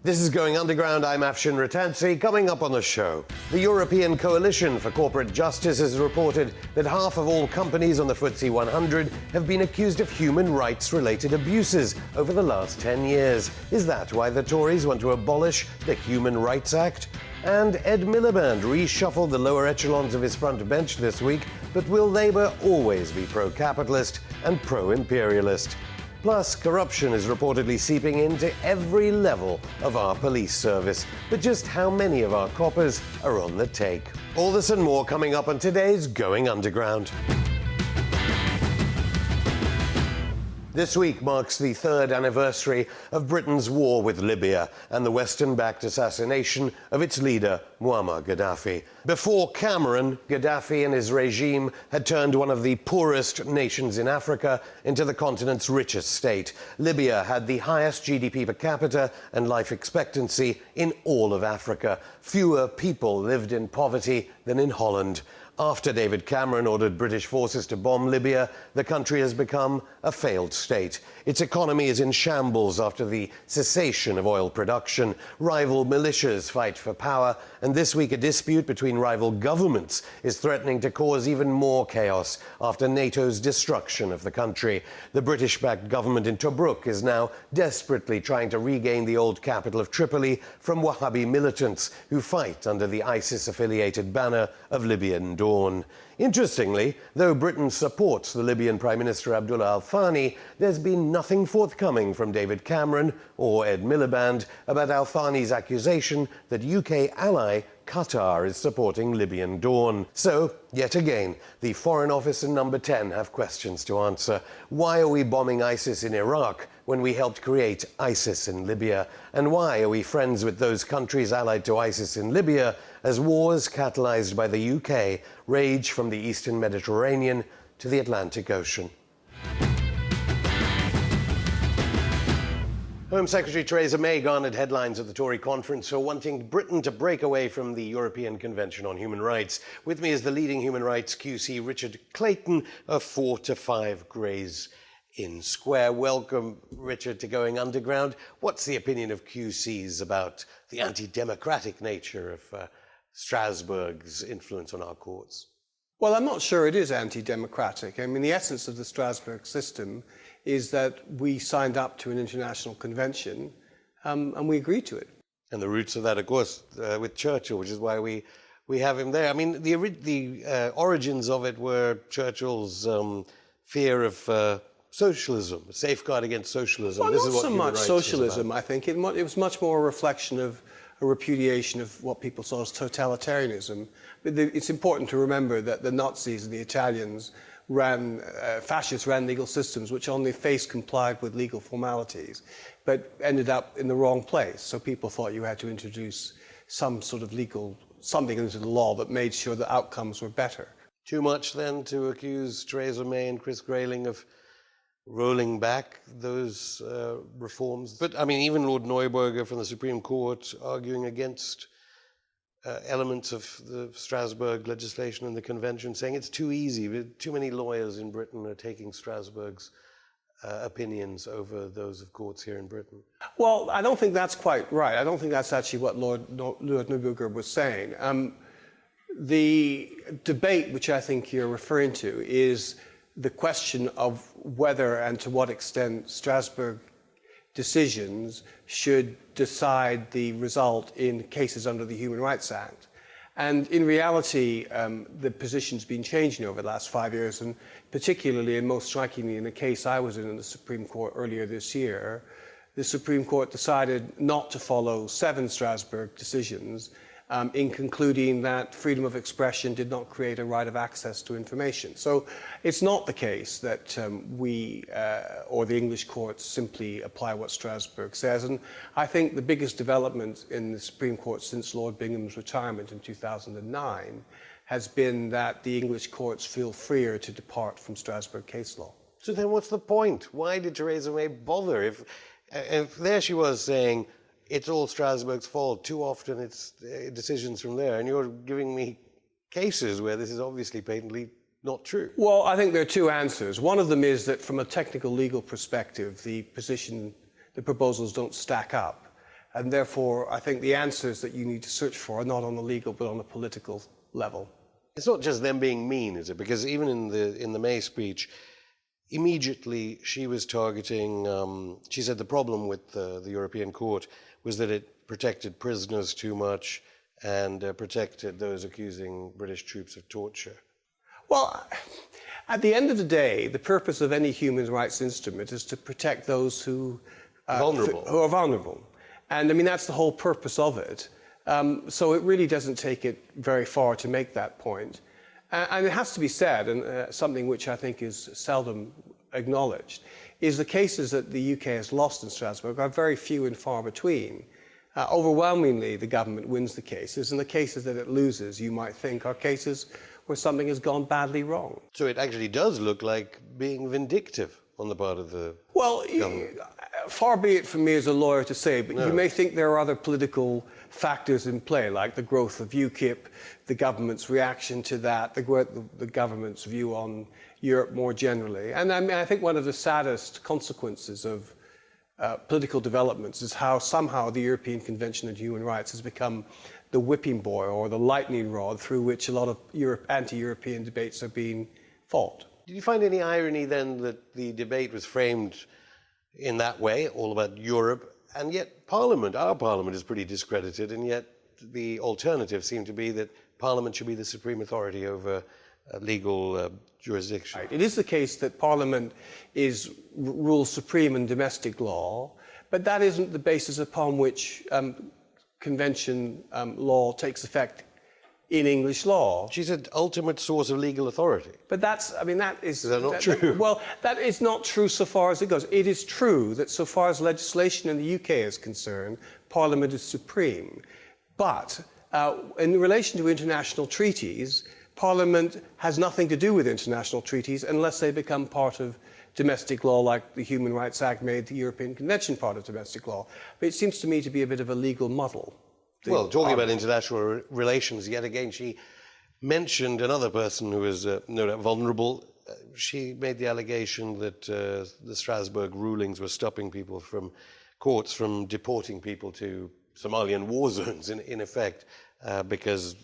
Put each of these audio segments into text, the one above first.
This is Going Underground. I'm Afshin Rattansi. Coming up on the show, the European Coalition for Corporate Justice has reported that half of all companies on the FTSE 100 have been accused of human rights-related abuses over the last 10 years. Is that why the Tories want to abolish the Human Rights Act? And Ed Miliband reshuffled the lower echelons of his front bench this week, but will Labour always be pro-capitalist and pro-imperialist? Plus, corruption is reportedly seeping into every level of our police service. But just how many of our coppers are on the take? All this and more coming up on today's Going Underground. This week marks the third anniversary of Britain's war with Libya and the Western-backed assassination of its leader, Muammar Gaddafi. Before Cameron, Gaddafi and his regime had turned one of the poorest nations in Africa into the continent's richest state. Libya had the highest GDP per capita and life expectancy in all of Africa. Fewer people lived in poverty than in Holland. After David Cameron ordered British forces to bomb Libya, the country has become a failed state. Its economy is in shambles after the cessation of oil production. Rival militias fight for power, and this week a dispute between rival governments is threatening to cause even more chaos after NATO's destruction of the country. The British-backed government in Tobruk is now desperately trying to regain the old capital of Tripoli from Wahhabi militants who fight under the ISIS-affiliated banner of Libyan Dawn. Interestingly, though Britain supports the Libyan Prime Minister Abdullah Al-Thani, there's been nothing forthcoming from David Cameron or Ed Miliband about Al-Thani's accusation that UK ally Qatar is supporting Libyan Dawn. So, yet again, the Foreign Office and Number 10 have questions to answer. Why are we bombing ISIS in Iraq when we helped create ISIS in Libya? And why are we friends with those countries allied to ISIS in Libya as wars catalyzed by the UK rage from the Eastern Mediterranean to the Atlantic Ocean? Home Secretary Theresa May garnered headlines at the Tory conference for wanting Britain to break away from the European Convention on Human Rights. With me is the leading human rights QC, Richard Clayton, of 4 to 5 Gray's Inn Square. Welcome, Richard, to Going Underground. What's the opinion of QCs about the anti-democratic nature of Strasbourg's influence on our courts? Well, I'm not sure it is anti-democratic. I mean, the essence of the Strasbourg system is that we signed up to an international convention and we agreed to it. And the roots of that, of course, with Churchill, which is why we have him there. I mean, the origins of it were Churchill's fear of socialism, a safeguard against socialism. Well, this not is what so much socialism, I think. It was much more a reflection of a repudiation of what people saw as totalitarianism. But it's important to remember that the Nazis and the Italians fascists ran legal systems which on their face complied with legal formalities, but ended up in the wrong place. So people thought you had to introduce some sort of something into the law that made sure the outcomes were better. Too much, then, to accuse Theresa May and Chris Grayling of rolling back those reforms? But, I mean, even Lord Neuberger from the Supreme Court arguing against elements of the Strasbourg legislation and the convention, saying it's too easy. Too many lawyers in Britain are taking Strasbourg's opinions over those of courts here in Britain. Well, I don't think that's quite right. I don't think that's actually what Lord Neuberger was saying. The debate, which I think you're referring to, is the question of whether and to what extent Strasbourg decisions should decide the result in cases under the Human Rights Act. And in reality, the position's been changing over the last 5 years, and particularly and most strikingly in a case I was in the Supreme Court earlier this year, the Supreme Court decided not to follow 7 Strasbourg decisions in concluding that freedom of expression did not create a right of access to information. So it's not the case that we or the English courts simply apply what Strasbourg says. And I think the biggest development in the Supreme Court since Lord Bingham's retirement in 2009 has been that the English courts feel freer to depart from Strasbourg case law. So then what's the point? Why did Theresa May bother? If there she was saying, it's all Strasbourg's fault, too often it's decisions from there, and you're giving me cases where this is obviously patently not true. Well, I think there are 2 answers. One of them is that from a technical legal perspective, the proposals don't stack up. And therefore, I think the answers that you need to search for are not on the legal, but on the political level. It's not just them being mean, is it? Because even in the May speech, immediately she was targeting, she said the problem with the European Court was that it protected prisoners too much and protected those accusing British troops of torture. Well, at the end of the day, the purpose of any human rights instrument is to protect those who are vulnerable. And I mean, that's the whole purpose of it. So it really doesn't take it very far to make that point. And it has to be said, and something which I think is seldom acknowledged, is the cases that the UK has lost in Strasbourg are very few and far between. Overwhelmingly, the government wins the cases, and the cases that it loses, you might think, are cases where something has gone badly wrong. So it actually does look like being vindictive on the part of the government. Far be it from me as a lawyer to say, but you may think there are other political factors in play, like the growth of UKIP, the government's reaction to that, the government's view on Europe more generally. And I mean, I think one of the saddest consequences of political developments is how somehow the European Convention on Human Rights has become the whipping boy or the lightning rod through which a lot of anti-European debates are being fought. Did you find any irony then that the debate was framed in that way, all about Europe, and yet Parliament, our Parliament, is pretty discredited, and yet the alternative seemed to be that Parliament should be the supreme authority over legal jurisdiction? Right. It is the case that Parliament rules supreme in domestic law, but that isn't the basis upon which Convention law takes effect in English law. She's an ultimate source of legal authority. But that's, I mean, that is... Is that not true? Well, that is not true so far as it goes. It is true that so far as legislation in the UK is concerned, Parliament is supreme. But in relation to international treaties, Parliament has nothing to do with international treaties unless they become part of domestic law, like the Human Rights Act made the European Convention part of domestic law. But it seems to me to be a bit of a legal muddle. Well, talking about international relations, yet again, she mentioned another person who is no doubt vulnerable. She made the allegation that the Strasbourg rulings were stopping people from courts from deporting people to Somalian war zones, in effect, because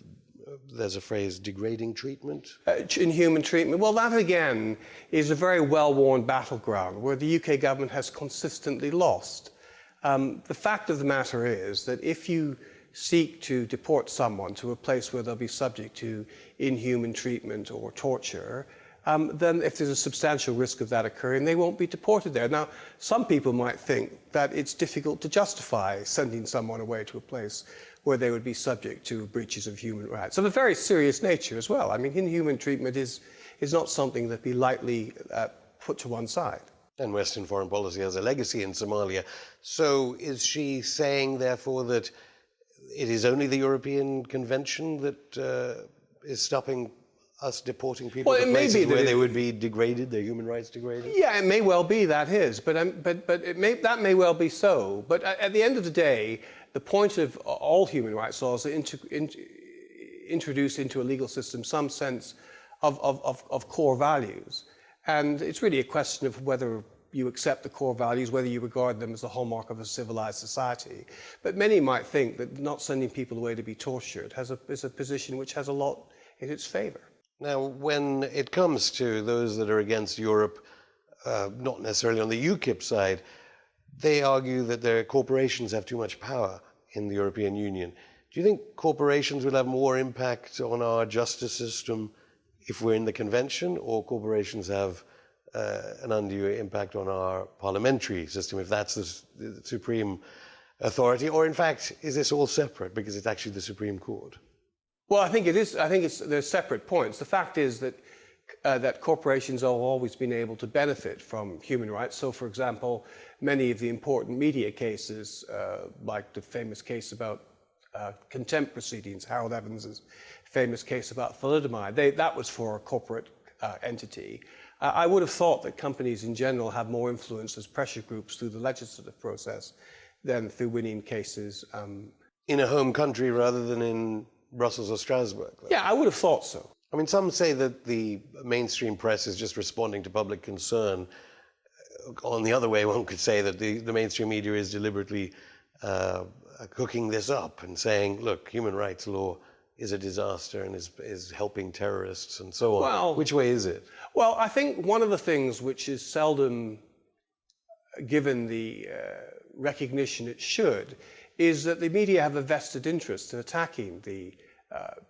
there's a phrase, degrading treatment? Inhuman treatment. Well, that again is a very well-worn battleground where the UK government has consistently lost. The fact of the matter is that if you seek to deport someone to a place where they'll be subject to inhuman treatment or torture, then if there's a substantial risk of that occurring, they won't be deported there. Now, some people might think that it's difficult to justify sending someone away to a place where they would be subject to breaches of human rights of a very serious nature as well. I mean, inhuman treatment is not something that be lightly put to one side. And Western foreign policy has a legacy in Somalia. So is she saying, therefore, that it is only the European Convention that is stopping us deporting people to places where they would be degraded, their human rights degraded? Yeah, it may well be that is, but that may well be so. But at the end of the day, the point of all human rights laws is to introduce into a legal system some sense of core values. And it's really a question of whether you accept the core values, whether you regard them as the hallmark of a civilized society. But many might think that not sending people away to be tortured is a position which has a lot in its favor. Now, when it comes to those that are against Europe, not necessarily on the UKIP side, they argue that their corporations have too much power in the European Union. Do you think corporations will have more impact on our justice system if we're in the convention, or corporations have an undue impact on our parliamentary system if that's the supreme authority? Or in fact, is this all separate because it's actually the Supreme Court? Well, I think it is. I think they're separate points. The fact is that that corporations have always been able to benefit from human rights. So, for example, many of the important media cases, like the famous case about contempt proceedings, Harold Evans' famous case about thalidomide, that was for a corporate entity. I would have thought that companies in general have more influence as pressure groups through the legislative process than through winning cases. In a home country rather than in Brussels or Strasbourg? Though. Yeah, I would have thought so. I mean, some say that the mainstream press is just responding to public concern. On the other way, one could say that the mainstream media is deliberately cooking this up and saying, look, human rights law is a disaster and is helping terrorists and so on. Well, which way is it? Well, I think one of the things which is seldom given the recognition it should is that the media have a vested interest in attacking the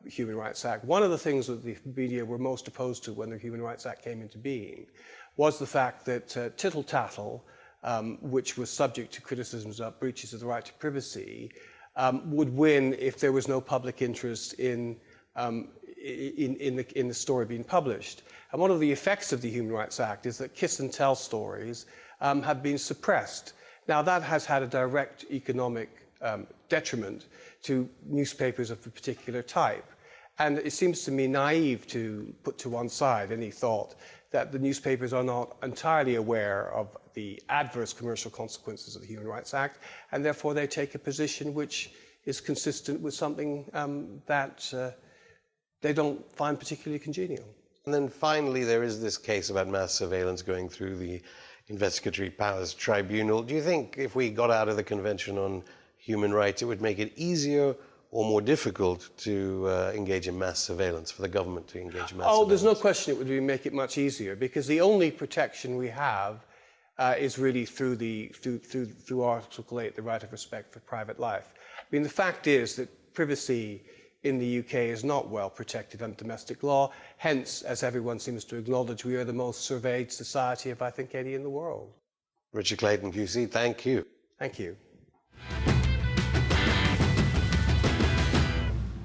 Human Rights Act. One of the things that the media were most opposed to when the Human Rights Act came into being was the fact that tittle tattle, which was subject to criticisms of breaches of the right to privacy, would win if there was no public interest in the story being published. And one of the effects of the Human Rights Act is that kiss and tell stories have been suppressed. Now that has had a direct economic detriment to newspapers of a particular type. And it seems to me naive to put to one side any thought that the newspapers are not entirely aware of the adverse commercial consequences of the Human Rights Act, and therefore they take a position which is consistent with something that they don't find particularly congenial. And then finally, there is this case about mass surveillance going through the Investigatory Powers Tribunal. Do you think if we got out of the Convention on Human Rights, it would make it easier or more difficult to engage in mass surveillance, for the government to engage in mass surveillance? There's no question it would make it much easier, because the only protection we have is really through Article 8, the right of respect for private life. I mean, the fact is that privacy in the UK is not well protected under domestic law. Hence, as everyone seems to acknowledge, we are the most surveyed society of, I think, any in the world. Richard Clayton, QC, thank you. Thank you.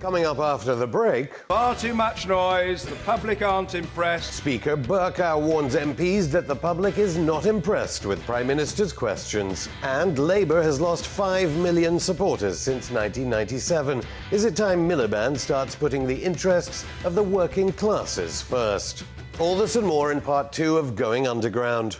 Coming up after the break, far too much noise, the public aren't impressed. Speaker Burkow warns MPs that the public is not impressed with Prime Minister's questions. And Labour has lost 5 million supporters since 1997. Is it time Miliband starts putting the interests of the working classes first? All this and more in part 2 of Going Underground.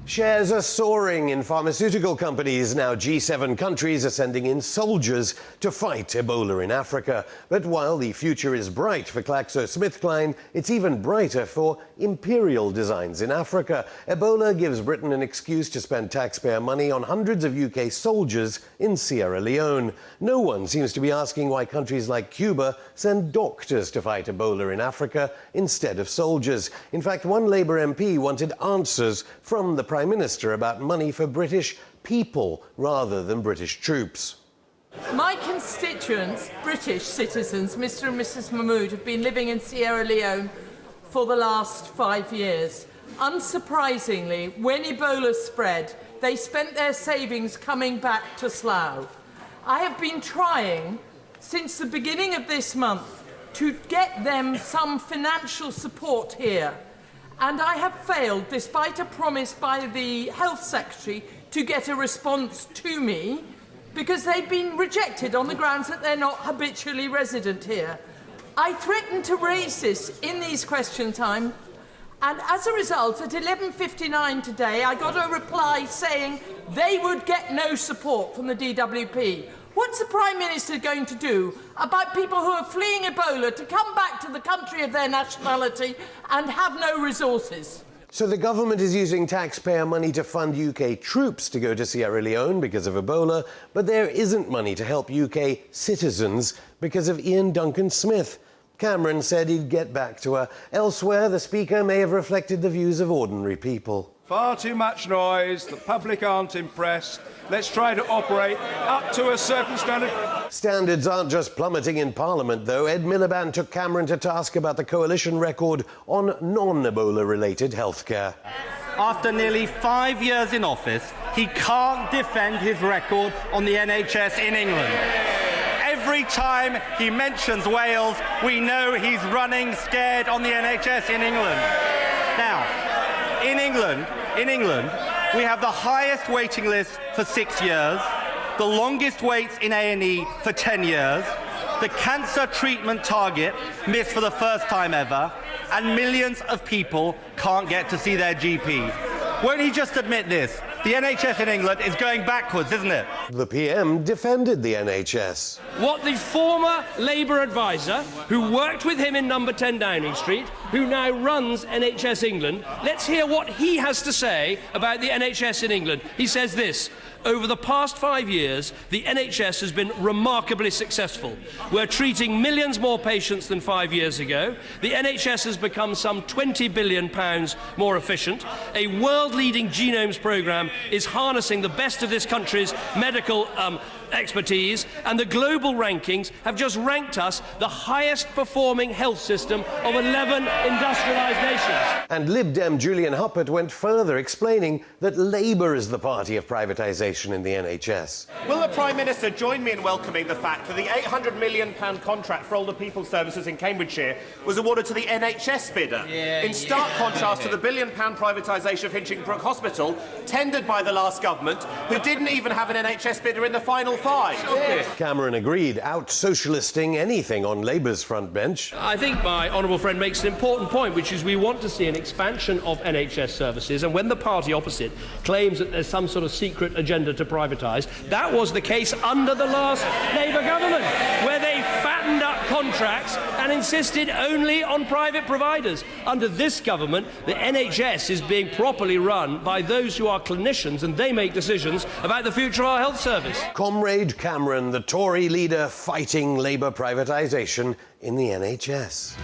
Shares are soaring in pharmaceutical companies. Now G7 countries are sending in soldiers to fight Ebola in Africa. But while the future is bright for GlaxoSmithKline, it's even brighter for Imperial Designs in Africa. Ebola gives Britain an excuse to spend taxpayer money on hundreds of UK soldiers in Sierra Leone. No one seems to be asking why countries like Cuba send doctors to fight Ebola in Africa instead of soldiers. In fact, one Labour MP wanted answers from the Prime Minister about money for British people rather than British troops. My constituents, British citizens, Mr. and Mrs. Mahmood, have been living in Sierra Leone for the last 5 years. Unsurprisingly, when Ebola spread, they spent their savings coming back to Slough. I have been trying since the beginning of this month to get them some financial support here. And I have failed, despite a promise by the Health Secretary to get a response to me, because they've been rejected on the grounds that they're not habitually resident here. I threatened to raise this in these question time, and as a result, at 11:59 today, I got a reply saying they would get no support from the DWP. What's the Prime Minister going to do about people who are fleeing Ebola to come back to the country of their nationality and have no resources? So the government is using taxpayer money to fund UK troops to go to Sierra Leone because of Ebola, but there isn't money to help UK citizens because of Ian Duncan Smith. Cameron said he'd get back to her. Elsewhere, the Speaker may have reflected the views of ordinary people. Far too much noise, the public aren't impressed. Let's try to operate up to a certain standard. Standards aren't just plummeting in Parliament, though. Ed Miliband took Cameron to task about the coalition record on non-Ebola-related healthcare. After nearly 5 years in office, he can't defend his record on the NHS in England. Every time he mentions Wales, we know he's running scared on the NHS in England. Now, in England, we have the highest waiting list for 6 years, the longest waits in A&E for 10 years, the cancer treatment target missed for the first time ever, and millions of people can't get to see their GP. Won't he just admit this? the NHS in England is going backwards, isn't it? The PM defended the NHS. What the former Labour advisor, who worked with him in number 10 Downing Street, who now runs NHS England, let's hear what he has to say about the NHS in England. He says this: over the past 5 years, the NHS has been remarkably successful. We're treating millions more patients than 5 years ago. The NHS has become some £20 billion more efficient. A world-leading genomes programme is harnessing the best of this country's medical expertise, and the global rankings have just ranked us the highest performing health system of 11 industrialised nations. And Lib Dem Julian Huppert went further, explaining that Labour is the party of privatisation in the NHS. Will the Prime Minister join me in welcoming the fact that the £800 million contract for older people's services in Cambridgeshire was awarded to the NHS bidder, in stark contrast to the £1 billion privatisation of Hinchingbrooke Hospital, tendered by the last government, who didn't even have an NHS bidder in the final 5. Cameron agreed, out-socialisting anything on Labour's front bench. I think my honourable friend makes an important point, which is we want to see an expansion of NHS services, and when the party opposite claims that there's some sort of secret agenda to privatise, that was the case under the last Labour government, where they fattened up contracts and insisted only on private providers. Under this government, the NHS is being properly run by those who are clinicians, and they make decisions about the future of our health service. Comrade Cameron, the Tory leader fighting Labour privatisation in the NHS.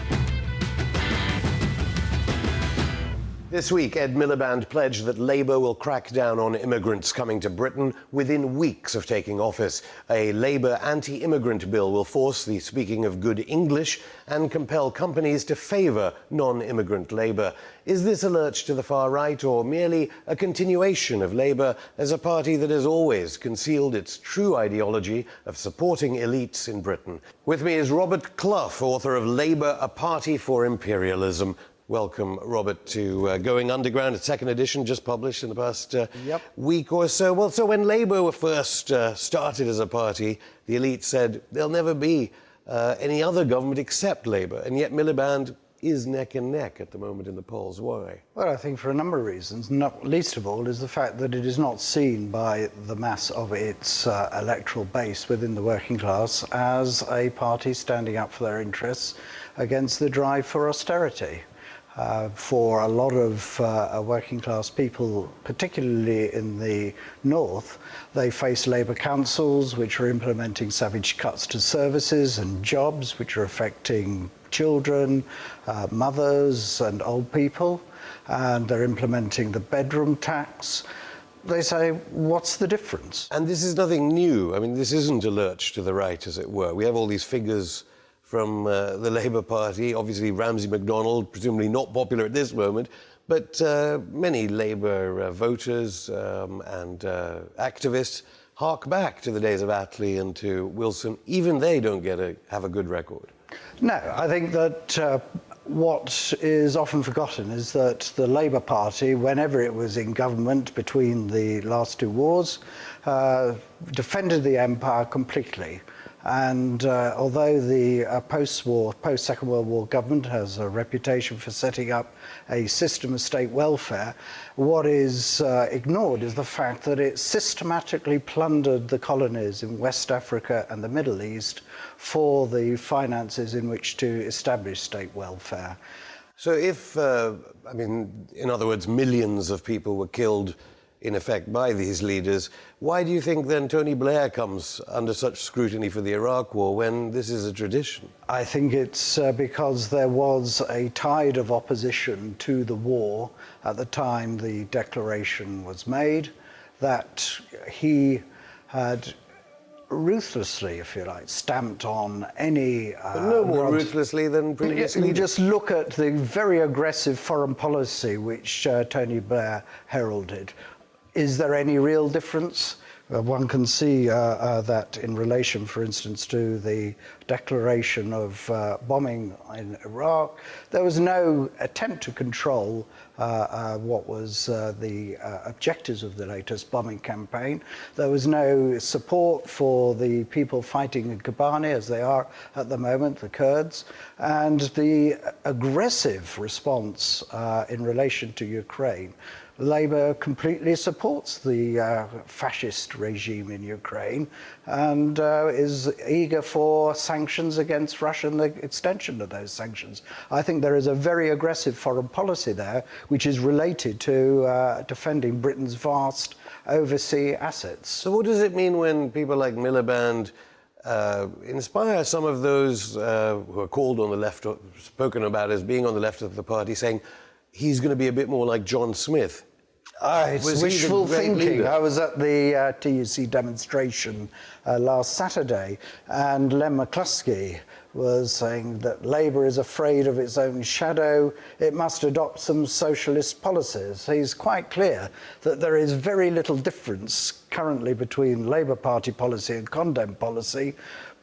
This week, Ed Miliband pledged that Labour will crack down on immigrants coming to Britain within weeks of taking office. A Labour anti-immigrant bill will force the speaking of good English and compel companies to favour non-immigrant labour. Is this a lurch to the far right, or merely a continuation of Labour as a party that has always concealed its true ideology of supporting elites in Britain? With me is Robert Clough, author of Labour, A Party for Imperialism. Welcome, Robert, to Going Underground, its second edition, just published in the past week or so. Well, so when Labour were first started as a party, the elite said there'll never be any other government except Labour, and yet Miliband is neck and neck at the moment in the polls. Why? Well, I think for a number of reasons, not least of all is the fact that it is not seen by the mass of its electoral base within the working class as a party standing up for their interests against the drive for austerity. For a lot of working class people, particularly in the north, they face Labour councils which are implementing savage cuts to services and jobs, which are affecting children, mothers and old people, and they're implementing the bedroom tax. They say, what's the difference? And this is nothing new. I mean, this isn't a lurch to the right, as it were. We have all these figures from the Labour Party, obviously Ramsay MacDonald, presumably not popular at this moment, but many Labour voters and activists hark back to the days of Attlee and to Wilson. Even they don't have a good record. No, I think that what is often forgotten is that the Labour Party, whenever it was in government between the last two wars, defended the empire completely. And although the post-Second World War government has a reputation for setting up a system of state welfare, what is ignored is the fact that it systematically plundered the colonies in West Africa and the Middle East for the finances in which to establish state welfare. So if, I mean, in other words, millions of people were killed in effect by these leaders, why do you think then Tony Blair comes under such scrutiny for the Iraq War when this is a tradition? I think it's because there was a tide of opposition to the war at the time the declaration was made, that he had ruthlessly, if you like, stamped on any... But no more ruthlessly than previous leaders. Just look at the very aggressive foreign policy which Tony Blair heralded. Is there any real difference? One can see that in relation, for instance, to the declaration of bombing in Iraq, there was no attempt to control what was the objectives of the latest bombing campaign. There was no support for the people fighting in Kobani, as they are at the moment, the Kurds, and the aggressive response in relation to Ukraine. Labour completely supports the fascist regime in Ukraine and is eager for sanctions against Russia and the extension of those sanctions. I think there is a very aggressive foreign policy there, which is related to defending Britain's vast overseas assets. So what does it mean when people like Miliband inspire some of those who are called on the left, or spoken about as being on the left of the party, saying he's going to be a bit more like John Smith? It's wishful thinking. I was at the TUC demonstration last Saturday, and Len McCluskey was saying that Labour is afraid of its own shadow. It must adopt some socialist policies. He's quite clear that there is very little difference currently between Labour Party policy and Condem policy,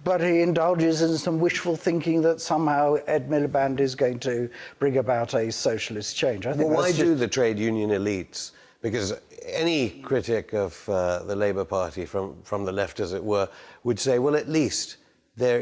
but he indulges in some wishful thinking that somehow Ed Miliband is going to bring about a socialist change. I think well, why do the trade union elites? Because any critic of the Labour Party from the left, as it were, would say, well, at least there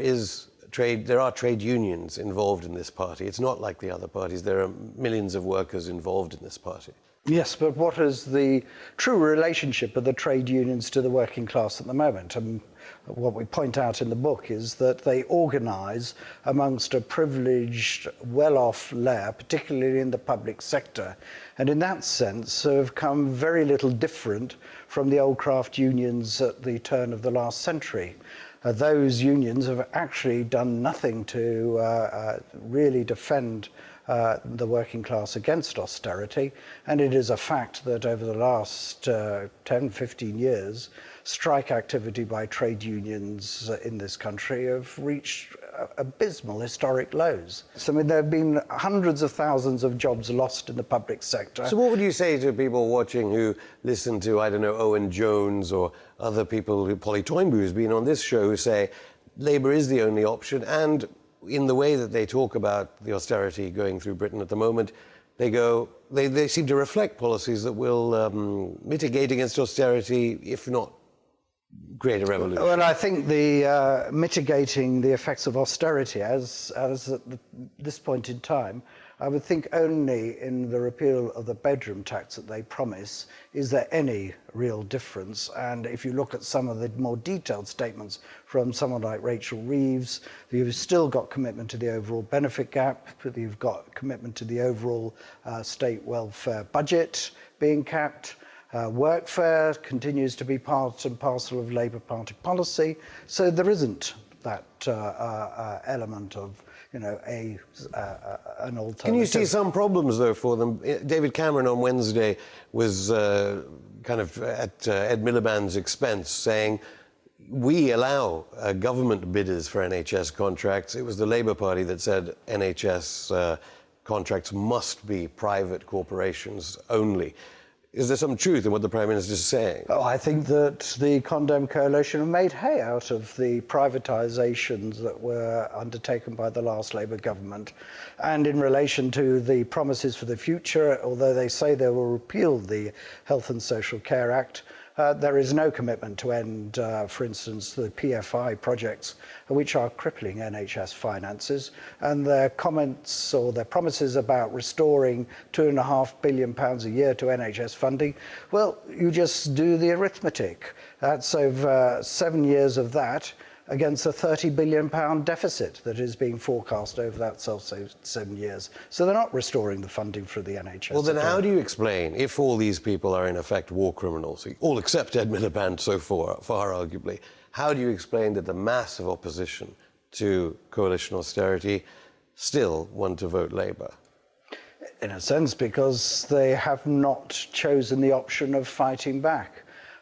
are trade unions involved in this party. It's not like the other parties. There are millions of workers involved in this party. Yes, but what is the true relationship of the trade unions to the working class at the moment? And what we point out in the book is that they organise amongst a privileged, well-off layer, particularly in the public sector, and in that sense have come very little different from the old craft unions at the turn of the last century. Those unions have actually done nothing to really defend the working class against austerity, and it is a fact that over the last 10, 15 years, strike activity by trade unions in this country have reached abysmal historic lows. So, I mean, there have been hundreds of thousands of jobs lost in the public sector. So what would you say to people watching who listen to, I don't know, Owen Jones or other people, Polly Toynbee, who's been on this show, who say Labour is the only option, and in the way that they talk about the austerity going through Britain at the moment, they seem to reflect policies that will mitigate against austerity, if not create a revolution? Well, I think the mitigating the effects of austerity, as at this point in time, I would think only in the repeal of the bedroom tax that they promise is there any real difference. And if you look at some of the more detailed statements from someone like Rachel Reeves, you've still got commitment to the overall benefit gap, you've got commitment to the overall state welfare budget being capped. Workfare continues to be part and parcel of Labour Party policy, so there isn't that element of, you know, an alternative. Can you see some problems, though, for them? David Cameron on Wednesday was kind of at Ed Miliband's expense, saying, we allow government bidders for NHS contracts. It was the Labour Party that said NHS contracts must be private corporations only. Is there some truth in what the Prime Minister is saying? Oh, I think that the Condem Coalition have made hay out of the privatisations that were undertaken by the last Labour government. And in relation to the promises for the future, although they say they will repeal the Health and Social Care Act, there is no commitment to end, for instance, the PFI projects, which are crippling NHS finances, and their comments or their promises about restoring £2.5 billion a year to NHS funding. Well, you just do the arithmetic. That's over 7 years of that against a £30 billion deficit that is being forecast over that 7 years. So they're not restoring the funding for the NHS. Well, then how do you explain, if all these people are in effect war criminals, all except Ed Miliband so far arguably, how do you explain that the massive opposition to coalition austerity still want to vote Labour? In a sense, because they have not chosen the option of fighting back.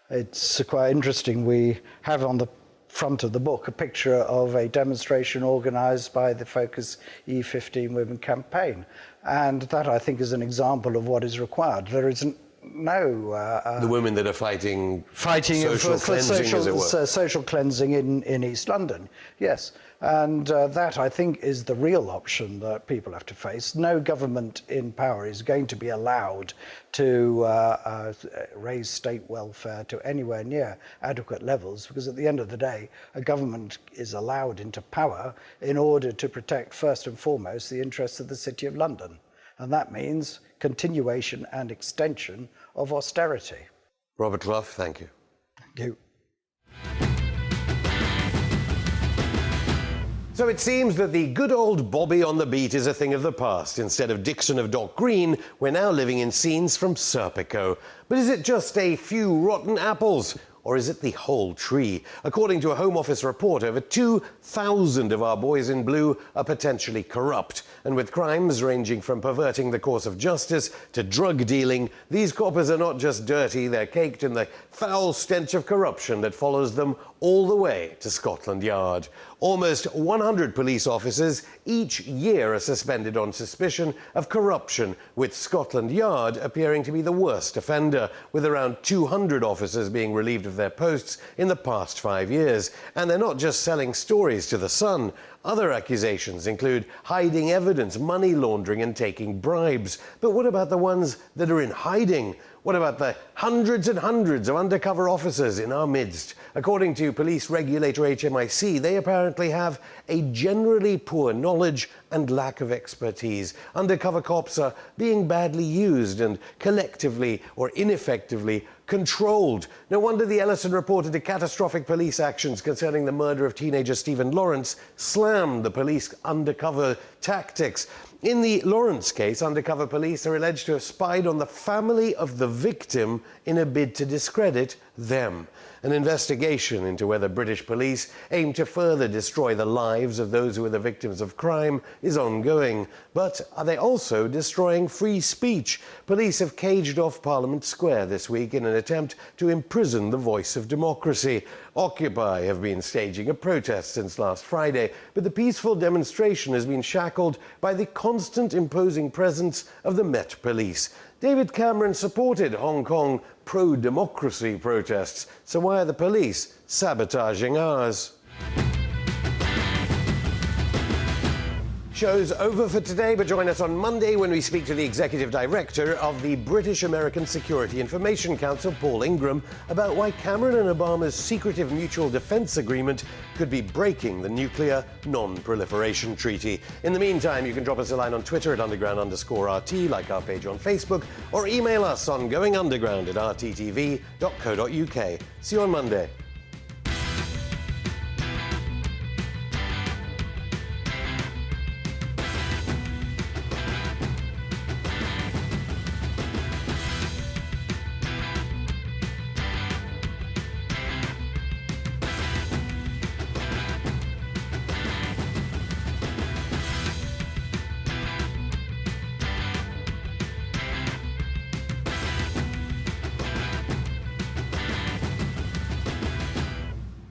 It's quite interesting. We have on the front of the book a picture of a demonstration organised by the Focus E15 Women campaign, and that I think is an example of what is required. There is no. The women that are fighting social for cleansing, as it were. social cleansing in East London, yes. And that, I think, is the real option that people have to face. No government in power is going to be allowed to raise state welfare to anywhere near adequate levels, because at the end of the day, a government is allowed into power in order to protect, first and foremost, the interests of the City of London. And that means continuation and extension of austerity. Robert Clough, thank you. Thank you. So it seems that the good old Bobby on the beat is a thing of the past. Instead of Dixon of Dock Green, we're now living in scenes from Serpico. But is it just a few rotten apples? Or is it the whole tree? According to a Home Office report, over 2,000 of our boys in blue are potentially corrupt. And with crimes ranging from perverting the course of justice to drug dealing, these coppers are not just dirty, they're caked in the foul stench of corruption that follows them all the way to Scotland Yard. Almost 100 police officers each year are suspended on suspicion of corruption, with Scotland Yard appearing to be the worst offender, with around 200 officers being relieved of their posts in the past 5 years. And they're not just selling stories to the Sun. Other accusations include hiding evidence, money laundering and taking bribes. But what about the ones that are in hiding? What about the hundreds and hundreds of undercover officers in our midst? According to police regulator HMIC, they apparently have a generally poor knowledge and lack of expertise. Undercover cops are being badly used and collectively or ineffectively controlled. No wonder the Ellison reported a catastrophic police actions concerning the murder of teenager Stephen Lawrence slammed the police undercover tactics. In the Lawrence case, undercover police are alleged to have spied on the family of the victim in a bid to discredit them. An investigation into whether British police aim to further destroy the lives of those who are the victims of crime is ongoing. But are they also destroying free speech? Police have caged off Parliament Square this week in an attempt to imprison the voice of democracy. Occupy have been staging a protest since last Friday, but the peaceful demonstration has been shackled by the constant imposing presence of the Met Police. David Cameron supported Hong Kong pro-democracy protests, so why are the police sabotaging ours? Show's over for today, but join us on Monday when we speak to the Executive Director of the British American Security Information Council, Paul Ingram, about why Cameron and Obama's secretive mutual defense agreement could be breaking the nuclear non-proliferation treaty. In the meantime, you can drop us a line on Twitter at @underground_RT, like our page on Facebook, or email us on goingunderground@rttv.co.uk. See you on Monday.